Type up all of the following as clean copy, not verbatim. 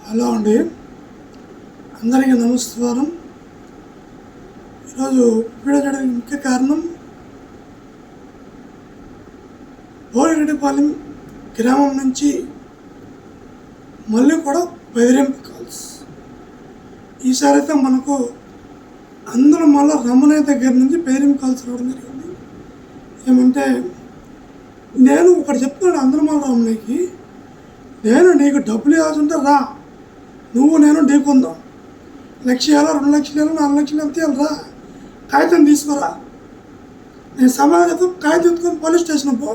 Hello అండి, అందరికీ నమస్కారం. ఈరోజు వీడియో చేయడానికి ముఖ్య కారణం బోడిరెడ్డిపాలెం గ్రామం నుంచి మళ్ళీ కూడా బెదిరింపు కాల్స్. ఈసారి అయితే మనకు అందరూ మళ్ళీ రమణయ్య దగ్గర నుంచి బెదిరింపు కాల్స్ రావడం జరిగింది. ఏమంటే నేను ఒకటి చెప్తున్నాను అందరూ మళ్ళీ రమణయ్యకి, నేను నీకు డబ్బులు ఇవ్వాల్సింటే రా, నువ్వు నేను ఢీకొందాం, 1,00,000 2 లక్షలు 4 లక్షలు ఎంత రా, కాగితం తీసుకురా, నేను సమాధానం చెప్తా, కాగితం ఎత్తుకొని పోలీస్ స్టేషన్ పో,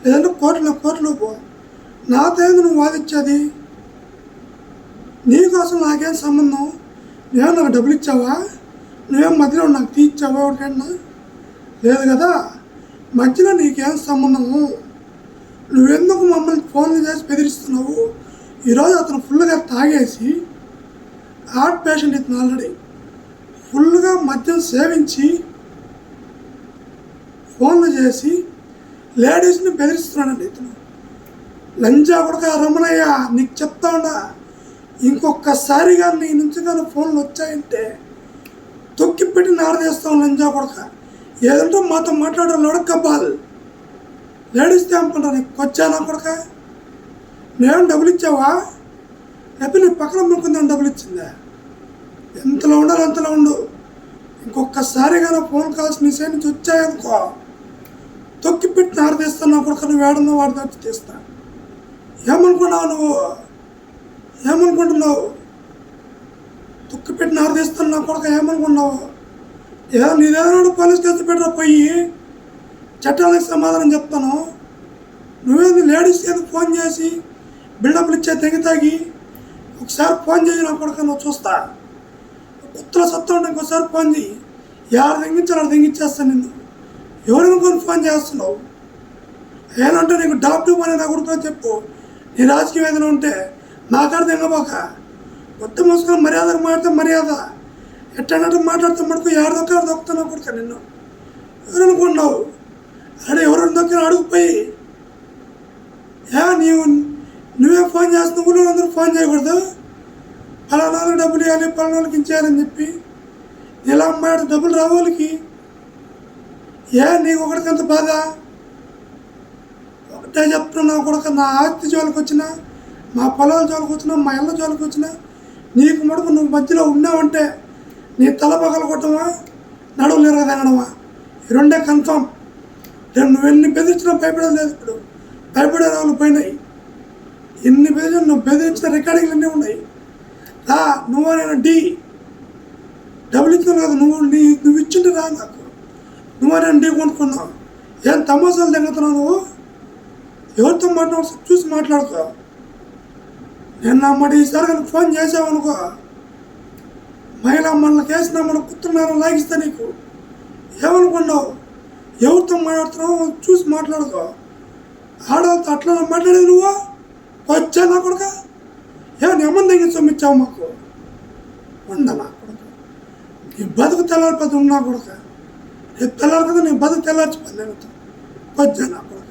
లేదంటే కోర్టులో పో, నాతో నువ్వు వాదించేది, నీకోసం నాకేం సంబంధం, నేను నాకు డబ్బులు ఇచ్చావా, నువ్వేం మధ్యలో నాకు తీర్చావా ఒకటికన్నా, లేదు కదా, మధ్యలో నీకేం సంబంధము, నువ్వెందుకు మమ్మల్ని ఫోన్లు చేసి బెదిరిస్తున్నావు. ఈరోజు అతను ఫుల్గా తాగేసి, హార్ట్ పేషెంట్ ఇతను ఆల్రెడీ ఫుల్గా మద్యం సేవించి ఫోన్లు చేసి లేడీస్ని బెదిరిస్తున్నాడండి ఇతను. లంజా కొడుక రమణయ్య, నీకు చెప్తా ఉన్నా, ఇంకొకసారిగా నీ నుంచి కానీ ఫోన్లు వచ్చాయంటే తొక్కి పెట్టి నారదీస్తాం. లంజా కొడుక, ఏదంటే మాతో మాట్లాడాలి లొడక్కబ్బాల్, లేడీస్ తెంపంటా, నీకు వచ్చానా కొడుక, నేను డబ్బులు ఇచ్చావా, లేకపోతే నీ పక్కన మునుకుందని డబ్బులు ఇచ్చిందా, ఎంతలో ఉండాలి అంతలో ఉండు. ఇంకొకసారిగా నా ఫోన్ కాల్స్ నీ సైడ్ నుంచి వచ్చాయనుకో తొక్కి పెట్టి నారదీస్తాను. నా కొడుకు నువ్వు ఏడున్నా వాడి దగ్గర తీస్తా. ఏమనుకుంటున్నావు తొక్కి పెట్టి నారదీస్తాను నా కొడుకు, ఏమనుకున్నావు? నీదేదో పోలీస్ కేసు పెట్టరా, పోయి చట్టాలకు సమాధానం చెప్తాను. నువ్వేది లేడీస్ ఏదో ఫోన్ చేసి బిల్డప్లు ఇచ్చే తెగితాగి ఒకసారి ఫోన్ చేసి నా కొడుకు నువ్వు చూస్తా, కుత్తలో సత్తా ఉంటే ఇంకోసారి ఫోన్ చేయి, ఎవరు తెగించాలి తెగించేస్తాను నిన్ను. ఎవరినుకొని ఫోన్ చేస్తున్నావు? ఏమంటే నీకు డాక్టర్ పని నా కొడుకు చెప్పు. నీ రాజకీయం ఏదైనా ఉంటే నాకాడ తెగబాక, కొత్త మూసుకొని మర్యాదకు మాట్లాడితే మర్యాద, ఎట్టన్నట్టు మాట్లాడితే మటుకు ఎవరిదొక్క దొక్కుతా నా కొడుకు నిన్ను. ఎవరనుకున్నావు? అడే ఎవరు దొక్కిన అడుగుపోయి నువ్వే ఫోన్ చేస్తున్నావు, ఊళ్ళో అందరూ ఫోన్ చేయకూడదు, పలానాలకు డబ్బులు ఇవ్వాలి, పలానాలకు ఇచ్చేయాలని చెప్పి ఇలా మాట డబ్బులు రావాళ్ళకి. నీకు ఒకటికంత బాధ? ఒకటే చెప్తున్నావు కొడుక, నా ఆస్తి జోలికి వచ్చినా, మా పొలాల జోలికి వచ్చినా, మా ఇళ్ళ జోలికి వచ్చినా, నీకు మడుకు నువ్వు మధ్యలో ఉన్నావంటే నీ తల పగలు కొట్టమా, నడువులు ఎరగదనడమా, ఈ రెండే కన్ఫామ్. నువ్వు ఎన్ని బెదిరించినా భయపడలేదు. ఇప్పుడు భయపడే వాళ్ళు పోయినాయి. ఎన్ని బెదిరించినా నువ్వు బెదిరించిన రికార్డింగ్లు అన్నీ ఉన్నాయి. రా, నువ్వు డి డబ్బులు ఇచ్చిన కాదు, నువ్వు ఇచ్చింటే రా, నాకు నేను డి కొనుక్కున్నావు. ఏం తమాసాలు తెంగుతున్నావు నువ్వు? ఎవరితో మాట్లాడు చూసి మాట్లాడుకో. నేను నా మాట ఈసారి కానీ ఫోన్ చేసావనుకో, మహిళా మనల్ని కేసిన మన కుత్తున్నారని లాగిస్తా. నీకు ఏమనుకున్నావు? ఎవరితో మాట్లాడుతున్నావు చూసి మాట్లాడుకో. ఆడవాళ్ళతో అట్లా మాట్లాడేది నువ్వు వచ్చా నా కొడుక? నీ అమ్మని దగ్గర సొమ్మిచ్చావు మాకు, ఉందా నా కొడుక? నీ బతుకు తెల్లారిపోతే ఉన్నా కొడుక, రేపు తెల్లారి కదా నీ బతుకు తెల్లార్చిపోయింది వచ్చా నా కొడుక.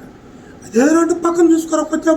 అదేదంటే పక్కన చూసుకోరా, కొంచెం